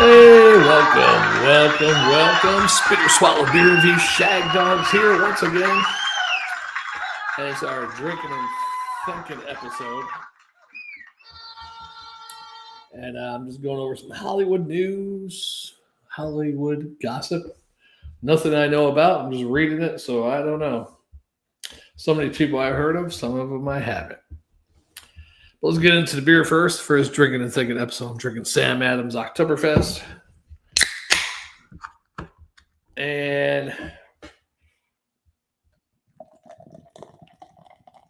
Hey, welcome. Spitter Swallow Beer Review Shag Dogs here once again. As our drinking and thinking episode. And I'm just going over some Hollywood news, Hollywood gossip. Nothing I know about. I'm just reading it, so I don't know. So many people I've heard of, some of them I haven't. But let's get into the beer first. First drinking and thinking episode. I'm drinking Sam Adams Oktoberfest. And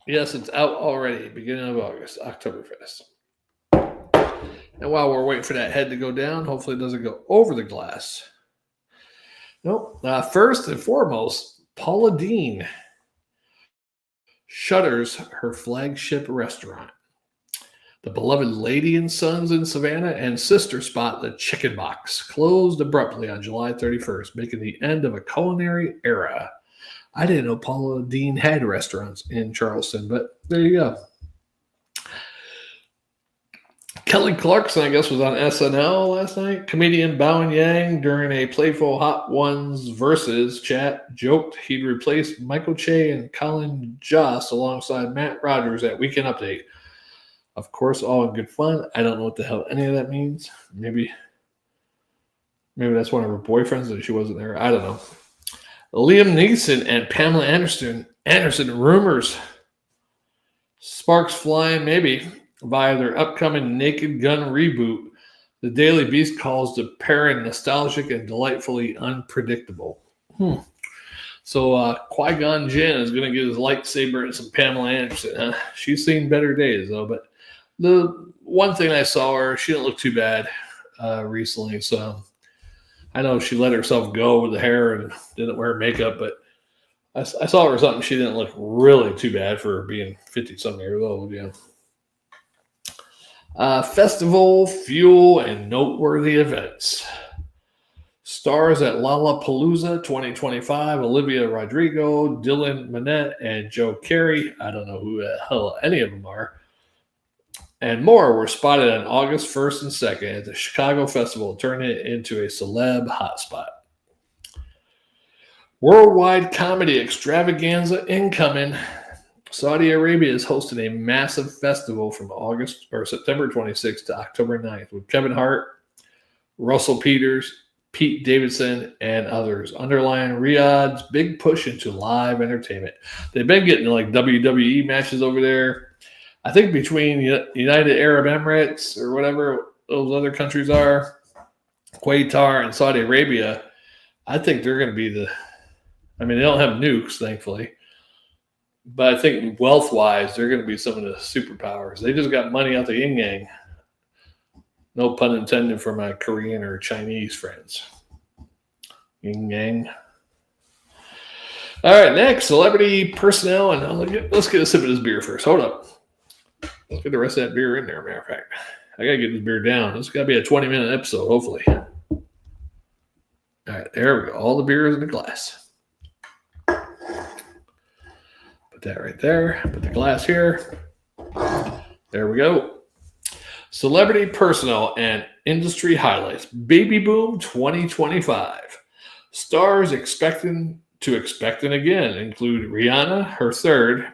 yes, it's out already, beginning of August, Oktoberfest. And while we're waiting for that head to go down, hopefully it doesn't go over the glass. Nope. First and foremost, Paula Deen shutters her flagship restaurant. The beloved Lady and Sons in Savannah and sister spot, the Chicken Box, closed abruptly on July 31st, making the end of a culinary era. I didn't know Paula Deen had restaurants in Charleston, but there you go. Kelly Clarkson, I guess, was on SNL last night. Comedian Bowen Yang, during a playful Hot Ones versus chat, joked he'd replace Michael Che and Colin Jost alongside Matt Rogers at Weekend Update. Of course, all in good fun. I don't know what the hell any of that means. Maybe that's one of her boyfriends and she wasn't there. I don't know. Liam Neeson and Pamela Anderson rumors. Sparks flying maybe via their upcoming Naked Gun reboot. The Daily Beast calls the pairing nostalgic and delightfully unpredictable. So Qui-Gon Jinn is going to get his lightsaber and some Pamela Anderson. She's seen better days, though. But the one thing I saw her, she didn't look too bad recently. So I know she let herself go with the hair and didn't wear makeup. But I saw her something. She didn't look really too bad for being 50-something years old. Yeah. Festival, fuel, and noteworthy events. Stars at Lollapalooza 2025, Olivia Rodrigo, Dylan Minnette, and Joe Carey. I don't know who the hell any of them are. And more were spotted on August 1st and 2nd at the Chicago Festival, turning it into a celeb hotspot. Worldwide comedy extravaganza incoming. Saudi Arabia is hosting a massive festival from September 26th to October 9th with Kevin Hart, Russell Peters, Pete Davidson, and others, underlying Riyadh's big push into live entertainment. They've been getting like WWE matches over there. I think between United Arab Emirates or whatever those other countries are, Qatar and Saudi Arabia, I think they're going to be they don't have nukes, thankfully. But I think wealth-wise, they're going to be some of the superpowers. They just got money out the yin-yang. No pun intended for my Korean or Chinese friends. Yin-yang. All right, next, celebrity personnel. And let's get a sip of this beer first. Hold up. Let's get the rest of that beer in there, matter of fact. I got to get this beer down. This has got to be a 20-minute episode, hopefully. All right, there we go. All the beer is in the glass. That right there. Put the glass here. There we go. Celebrity personnel and industry highlights. Baby Boom 2025. Stars expecting again include Rihanna, her third,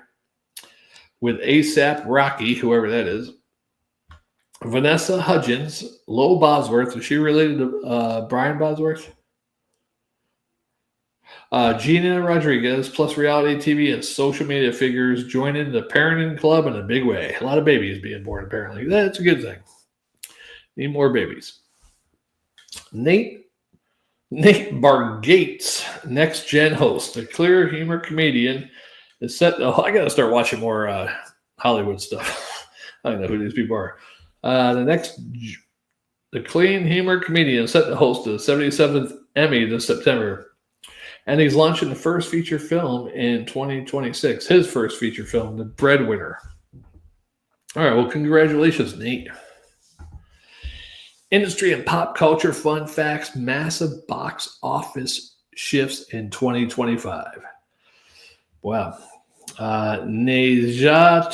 with ASAP Rocky, whoever that is. Vanessa Hudgens, Lo Bosworth. Is she related to Brian Bosworth? Gina Rodriguez, plus reality TV and social media figures joining the parenting club in a big way. A lot of babies being born, apparently. That's a good thing. Need more babies. Nate Bargatze, next gen host, the clear humor comedian, is set. Oh, I got to start watching more Hollywood stuff. I don't know who these people are. The clean humor comedian set to host the 77th Emmy this September. And he's launching the first feature film in 2026. His first feature film, The Breadwinner. All right, well, congratulations, Nate. Industry and pop culture fun facts. Massive box office shifts in 2025. Wow. Neja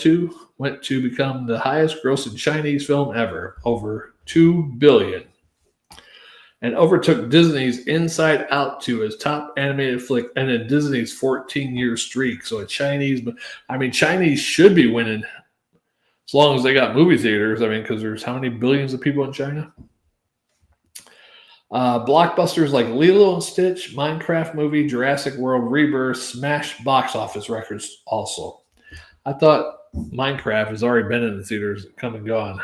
2 went to become the highest grossing Chinese film ever, over $2 billion, and overtook Disney's Inside Out 2 as top animated flick and a Disney's 14-year streak. So Chinese should be winning as long as they got movie theaters. Because there's how many billions of people in China? Blockbusters like Lilo and Stitch, Minecraft movie, Jurassic World Rebirth smashed box office records also. I thought Minecraft has already been in the theaters, come and gone.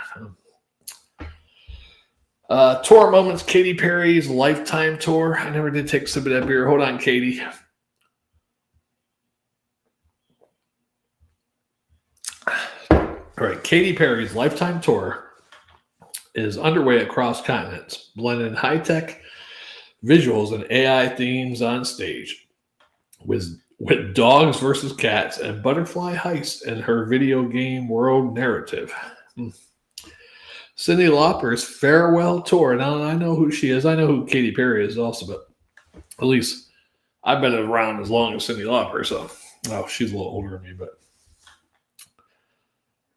Tour moments, Katy Perry's Lifetime Tour. I never did take a sip of that beer. Hold on, Katy. All right, Katy Perry's Lifetime Tour is underway across continents, blending high-tech visuals and AI themes on stage, with dogs versus cats and butterfly heist in her video game world narrative. Cyndi Lauper's farewell tour. Now, I know who she is. I know who Katy Perry is also, but at least I've been around as long as Cyndi Lauper, so she's a little older than me, but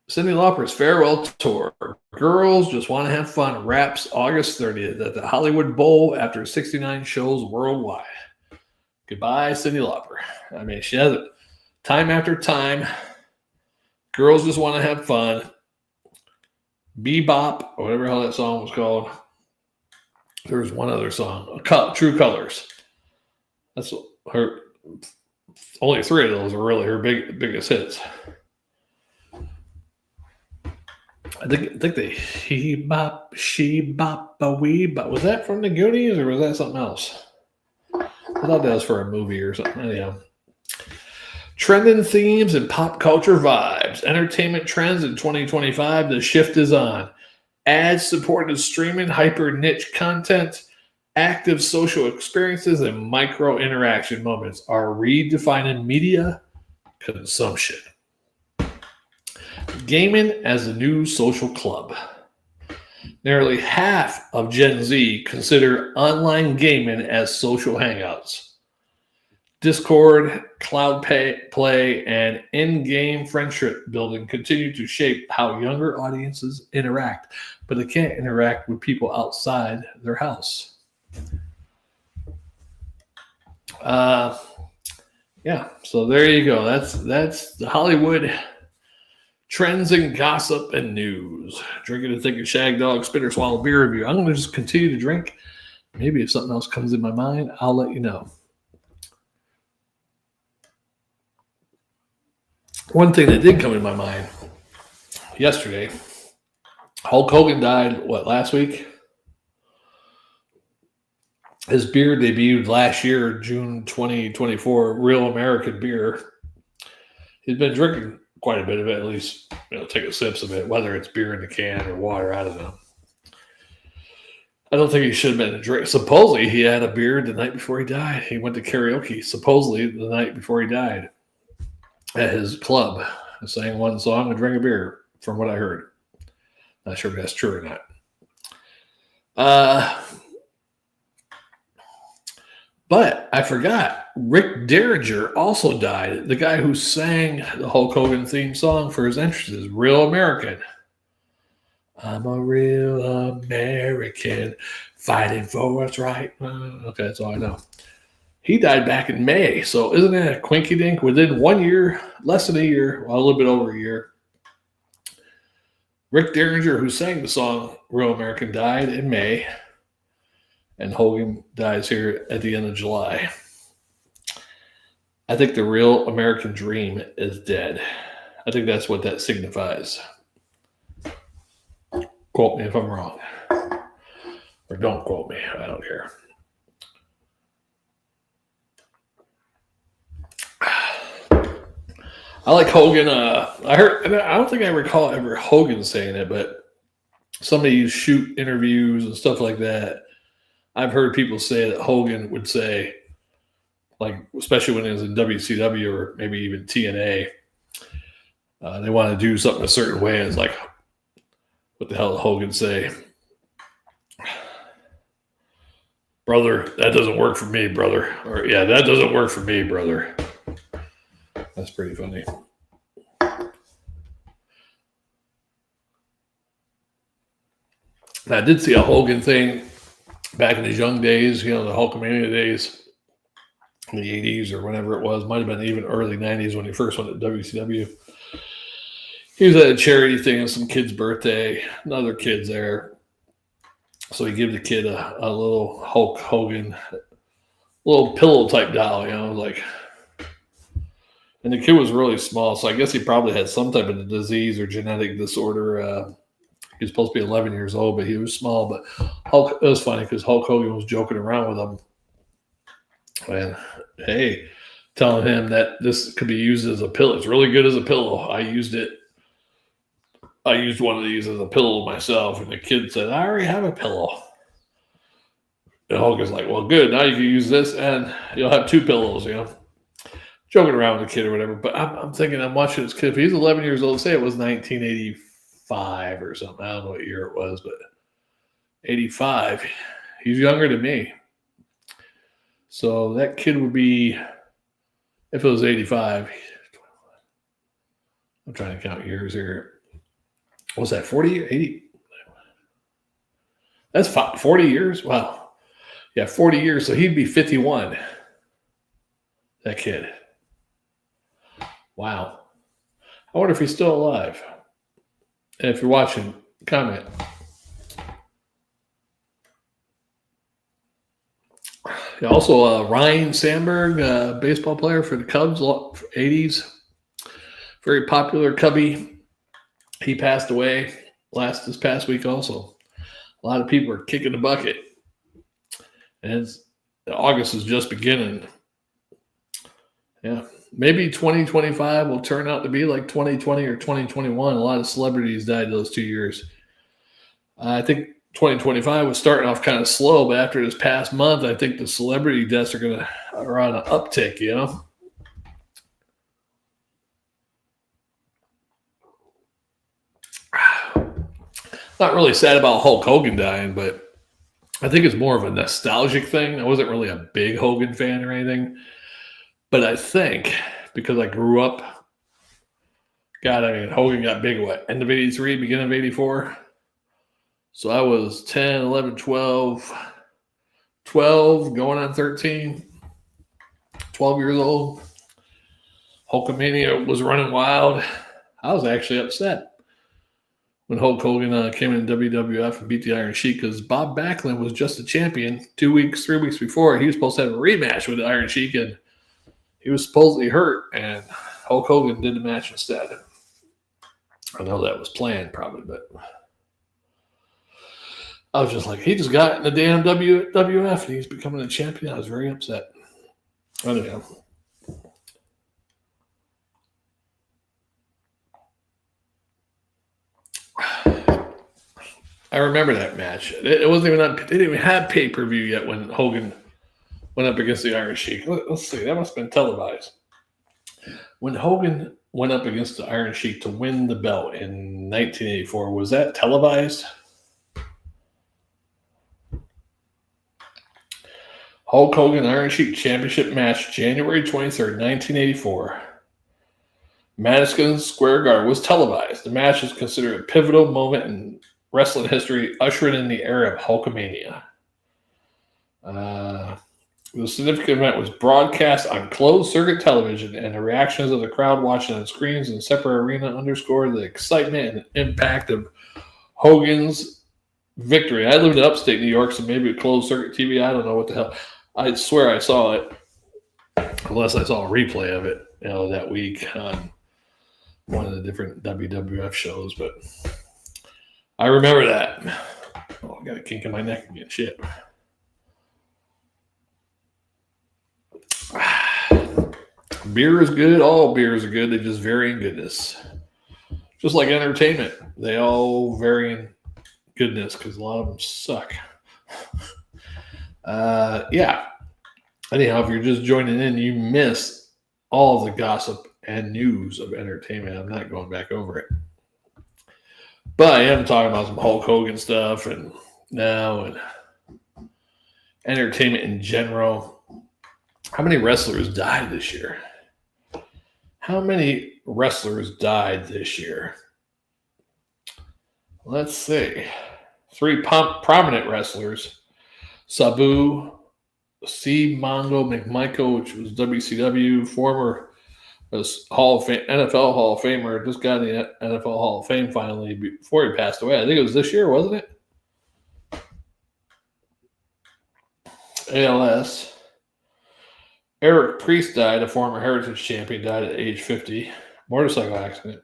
Cyndi Lauper's farewell tour, Girls Just Want to Have Fun, wraps August 30th at the Hollywood Bowl after 69 shows worldwide. Goodbye, Cyndi Lauper. She has it time after time. Girls Just Want to Have Fun. Bebop, or whatever the hell that song was called. There was one other song, True Colors. That's her. Only 3 of those are really her biggest hits. I think they he bop, she bop, a wee bop. Was that from the Goonies or was that something else? I thought that was for a movie or something. Anyhow. Trending themes and pop culture vibes. Entertainment trends in 2025. The shift is on. Ad-supported streaming, hyper-niche content, active social experiences, and micro-interaction moments are redefining media consumption. Gaming as a new social club. Nearly half of Gen Z consider online gaming as social hangouts. Discord, cloud play, and in-game friendship building continue to shape how younger audiences interact, but they can't interact with people outside their house. So there you go. That's the Hollywood trends and gossip and news. Drinking and thinking shag dog spinner swallow beer review. I'm going to just continue to drink. Maybe if something else comes in my mind, I'll let you know. One thing that did come in my mind yesterday, Hulk Hogan died, last week? His beer debuted last year, June 2024, Real American Beer. He's been drinking quite a bit of it, at least, take sips of it, whether it's beer in the can or water, I don't know. I don't think he should have been a drink. Supposedly, he had a beer the night before he died. He went to karaoke, supposedly, the night before he died at his club. He sang one song and drank a beer, from what I heard. Not sure if that's true or not. But I forgot, Rick Derringer also died. The guy who sang the Hulk Hogan theme song for his entrances, Real American. I'm a real American, fighting for what's right. Okay, that's all I know. He died back in May. So isn't that a quinky dink? Within 1 year, less than a year, a little bit over a year, Rick Derringer, who sang the song Real American, died in May. And Hogan dies here at the end of July. I think the real American dream is dead. I think that's what that signifies. Quote me if I'm wrong. Or don't quote me. I don't care. I like Hogan. I don't think I recall ever Hogan saying it, but somebody shoot interviews and stuff like that. I've heard people say that Hogan would say, especially when he was in WCW or maybe even TNA, they want to do something a certain way. And it's like, what the hell did Hogan say? Brother, that doesn't work for me, brother. Or, yeah, that doesn't work for me, brother. That's pretty funny. I did see a Hogan thing back in his young days, the Hulkamania days, in the 80s or whenever it was. Might have been even early 90s when he first went to WCW. He was at a charity thing on some kid's birthday, another kid's there. So he gave the kid a little Hulk Hogan, little pillow type doll, and the kid was really small. So I guess he probably had some type of disease or genetic disorder. He was supposed to be 11 years old, but he was small. But it was funny because Hulk Hogan was joking around with him. And hey, telling him that this could be used as a pillow. It's really good as a pillow. I used one of these as a pillow myself. And the kid said, I already have a pillow. And Hogan's like, well, good. Now you can use this and you'll have two pillows, Joking around with the kid or whatever. But I'm thinking, I'm watching this kid. If he's 11 years old, say it was 1985 or something. I don't know what year it was, but 85. He's younger than me. So that kid would be, if it was 85, I'm trying to count years here. What's that, 40, 80? That's 40 years? Wow. Yeah, 40 years. So he'd be 51, that kid. Wow. I wonder if he's still alive. And if you're watching, comment. Also, Ryan Sandberg, baseball player for the Cubs, 80s. Very popular Cubby. He passed away this past week also. A lot of people are kicking the bucket. And August is just beginning. Yeah. Maybe 2025 will turn out to be like 2020 or 2021. A lot of celebrities died those 2 years. I think 2025 was starting off kind of slow, but after this past month, I think the celebrity deaths are on an uptick, Not really sad about Hulk Hogan dying, but I think it's more of a nostalgic thing. I wasn't really a big Hogan fan or anything, but I think because I grew up, Hogan got big, end of 83, beginning of 84? So I was 10, 11, 12, going on 13, 12 years old. Hulkamania was running wild. I was actually upset when Hulk Hogan came in WWF and beat the Iron Sheik because Bob Backlund was just a champion 3 weeks before. He was supposed to have a rematch with the Iron Sheik, and he was supposedly hurt, and Hulk Hogan did the match instead. I know that was planned probably, but I was just like, he just got in the damn WWF and he's becoming a champion. I was very upset. Anyhow. I remember that match. It wasn't even they didn't even have pay-per-view yet when Hogan went up against the Iron Sheik. Let's see, that must have been televised. When Hogan went up against the Iron Sheik to win the belt in 1984, was that televised? Hulk Hogan Iron Sheik Championship match, January 23rd, 1984. Madison Square Garden was televised. The match is considered a pivotal moment in wrestling history, ushering in the era of Hulkamania. The significant event was broadcast on closed circuit television, and the reactions of the crowd watching on screens in separate arena underscored the excitement and impact of Hogan's victory. I lived in upstate New York, so maybe a closed circuit TV. I don't know what the hell. I swear I saw it, unless I saw a replay of it, that week on one of the different WWF shows. But I remember that. Oh, I got a kink in my neck again. Shit. Beer is good. All beers are good. They just vary in goodness. Just like entertainment. They all vary in goodness because a lot of them suck. Yeah. Anyhow, if you're just joining in, you miss all the gossip and news of entertainment. I'm not going back over it. But I am talking about some Hulk Hogan stuff and entertainment in general. How many wrestlers died this year? How many wrestlers died this year? Let's see. 3 prominent wrestlers. Sabu, C. Mongo McMichael, which was WCW, former Hall of Fame, NFL Hall of Famer, just got in the NFL Hall of Fame finally before he passed away. I think it was this year, wasn't it? ALS. Eric Priest died, a former Heritage champion, died at age 50. Motorcycle accident.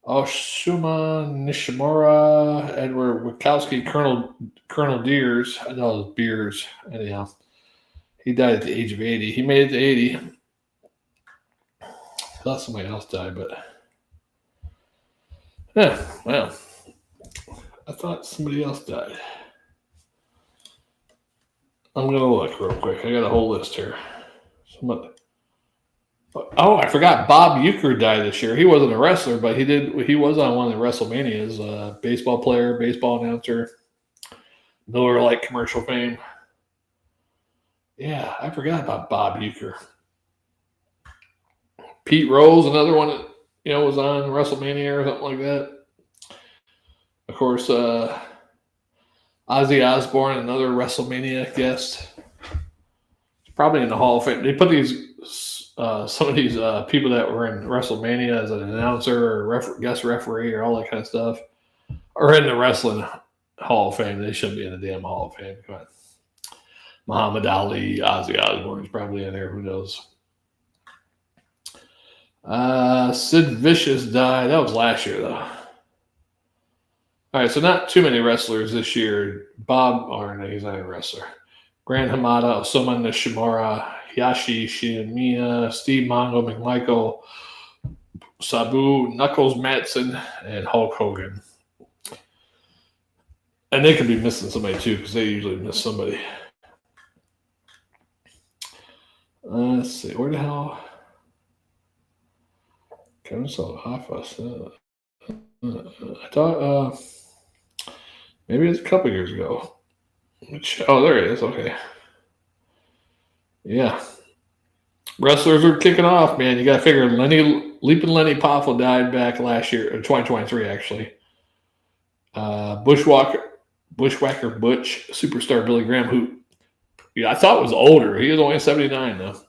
Oshuma Nishimura, Edward Wachowski, Colonel Deers. I know it was Beers. Anyhow, he died at the age of 80. He made it to 80. I thought somebody else died, but yeah, well, I thought somebody else died. I'm gonna look real quick. I got a whole list here. Oh, I forgot. Bob Uecker died this year. He wasn't a wrestler, but he was on one of the WrestleManias. Baseball player, baseball announcer, Miller Lite commercial fame. Yeah, I forgot about Bob Uecker. Pete Rose, another one that was on WrestleMania or something like that. Of course, Ozzy Osbourne, another WrestleMania guest. Probably in the Hall of Fame. They put some of these people that were in WrestleMania as an announcer or guest referee or all that kind of stuff are in the Wrestling Hall of Fame. They shouldn't be in the damn Hall of Fame. Come on. Muhammad Ali, Ozzy Osbourne is probably in there. Who knows? Sid Vicious died. That was last year, though. All right, so not too many wrestlers this year. He's not a wrestler. Grand Hamada, Osama Nishimura, Yashi Shimiya, Steve Mongo McMichael, Sabu, Knuckles Matson, and Hulk Hogan. And they could be missing somebody too, because they usually miss somebody. Let's see, where the hell? Kevin saw Hoffa. I thought maybe it's a couple years ago. There it is. Okay. Yeah. Wrestlers are kicking off, man. You got to figure Leaping Lenny Poffel died back last year, 2023, actually. Bushwhacker Butch, superstar Billy Graham, who I thought was older. He was only 79, though.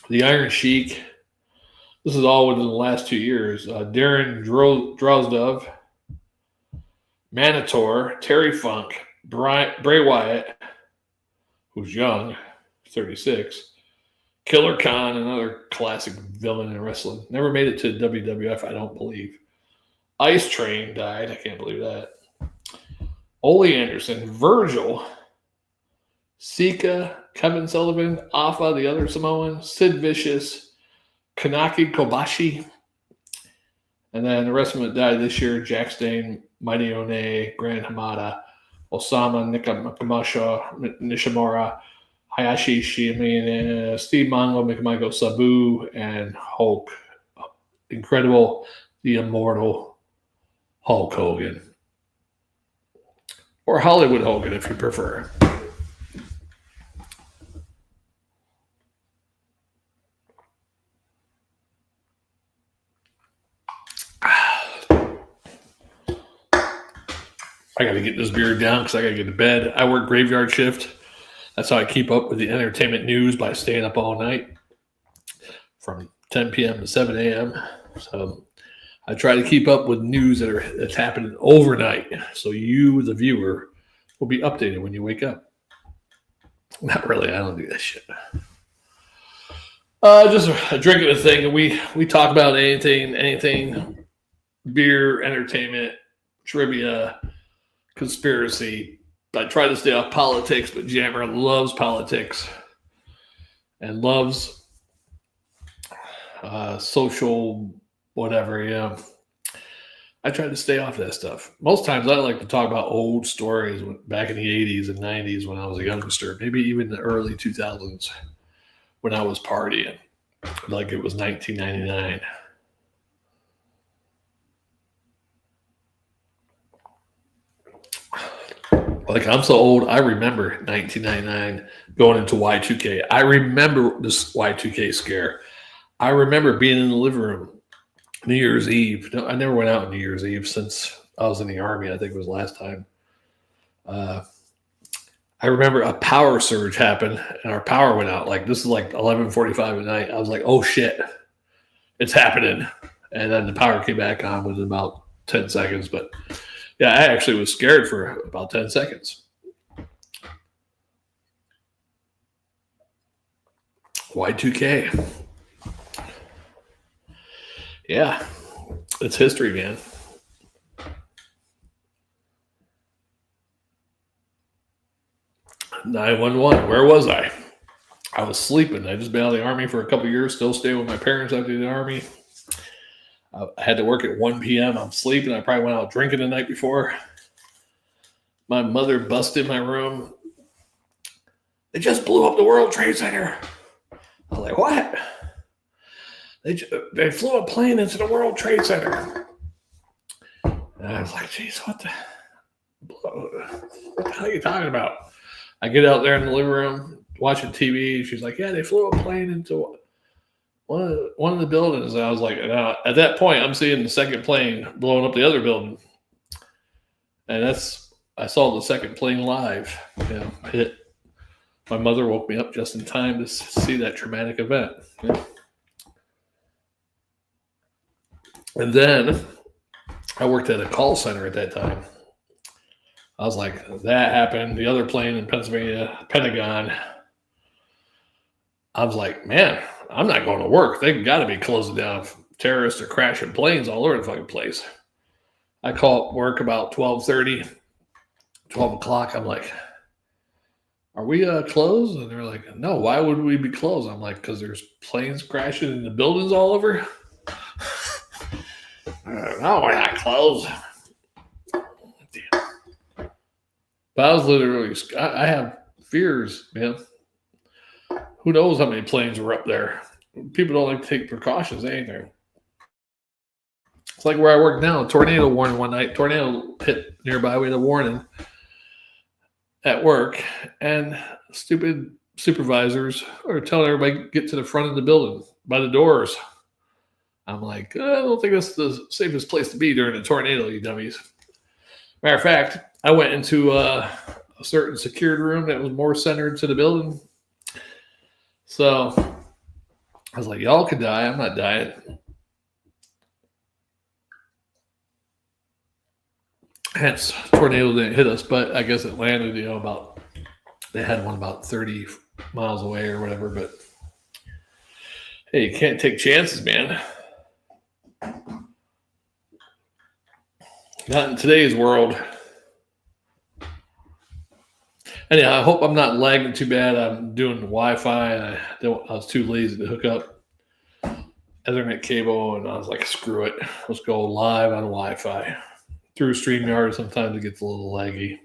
The Iron Sheik. This is all within the last 2 years. Darren Drozdov, Manitor, Terry Funk, Bray Wyatt, who's young, 36. Killer Khan, another classic villain in wrestling. Never made it to WWF, I don't believe. Ice Train died. I can't believe that. Ole Anderson, Virgil, Sika, Kevin Sullivan, Alpha, the other Samoan, Sid Vicious, Kanaki Kobashi. And then the rest of them that died this year, Jack Stane, Mighty One, Grand Hamada, Osama Nishimura, Hayashi Shimiya, Steve Mongo, McMichael, Sabu, and Hulk. Incredible, the immortal Hulk Hogan. Or Hollywood Hogan, if you prefer. I got to get this beer down because I got to get to bed. I work graveyard shift. That's how I keep up with the entertainment news, by staying up all night from 10 p.m. to 7 a.m. So I try to keep up with news that's happening overnight. So you, the viewer, will be updated when you wake up. Not really. I don't do that shit. Just a drinking thing. And we talk about anything, beer, entertainment, trivia, conspiracy. I try to stay off politics, but Jammer loves politics and loves social whatever. I try to stay off that stuff. Most times I like to talk about old stories back in the 80s and 90s when I was a youngster, maybe even the early 2000s when I was partying, like it was 1999. Like, I'm so old, I remember 1999 going into Y2K. I remember this Y2K scare. I remember being in the living room New Year's Eve. No, I never went out on New Year's Eve since I was in the Army. I think it was last time. I remember a power surge happened and our power went out. Like this is like 11:45 at night. I was like, oh shit, it's happening. And then the power came back on within about 10 seconds. But yeah, I actually was scared for about 10 seconds. Y2K. Yeah, it's history, man. 911. Where was I? I was sleeping. I just been out of the Army for a couple of years, still staying with my parents after the Army. I had to work at 1 p.m. I'm sleeping. I probably went out drinking the night before. My mother busted my room. They just blew up the World Trade Center. I was like, what? They flew a plane into the World Trade Center. And I was like, geez, what the hell are you talking about? I get out there in the living room watching TV. She's like, yeah, they flew a plane into one of the buildings. And I was like, at that point, I'm seeing the second plane blowing up the other building. And I saw the second plane live. Hit. My mother woke me up just in time to see that traumatic event. Yeah. And then I worked at a call center at that time. I was like, that happened. The other plane in Pennsylvania, Pentagon. I was like, man, I'm not going to work. They've got to be closing down. Terrorists are crashing planes all over the fucking place. I call work about 12:30, 12 o'clock. I'm like, are we closed? And they're like, no, why would we be closed? I'm like, because there's planes crashing in the buildings all over. No, we're not closed. Damn. But I was literally, I have fears, man. Who knows how many planes were up there? People don't like to take precautions, ain't there? It's like where I work now. Tornado warning one night. Tornado hit nearby. We had a warning at work, and stupid supervisors are telling everybody get to the front of the building by the doors. I'm like, I don't think that's the safest place to be during a tornado, you dummies. Matter of fact, I went into a certain secured room that was more centered to the building. So I was like, y'all could die. I'm not dying. Hence, tornado didn't hit us, but I guess it landed, they had one about 30 miles away or whatever. But hey, you can't take chances, man. Not in today's world. Anyhow, I hope I'm not lagging too bad. I'm doing Wi-Fi, and I was too lazy to hook up Ethernet cable, and I was like, screw it. Let's go live on Wi-Fi. Through StreamYard, sometimes it gets a little laggy.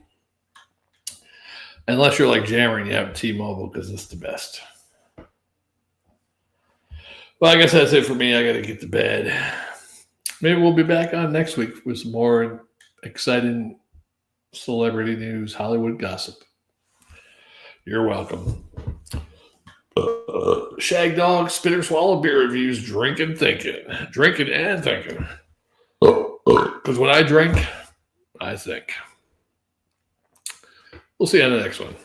Unless you're like Jammer, you have T-Mobile, because it's the best. Well, I guess that's it for me. I got to get to bed. Maybe we'll be back on next week with some more exciting celebrity news, Hollywood gossip. You're welcome. Shag Dog, Spitter Swallow Beer Reviews, Drinking and Thinking. Because when I drink, I think. We'll see you on the next one.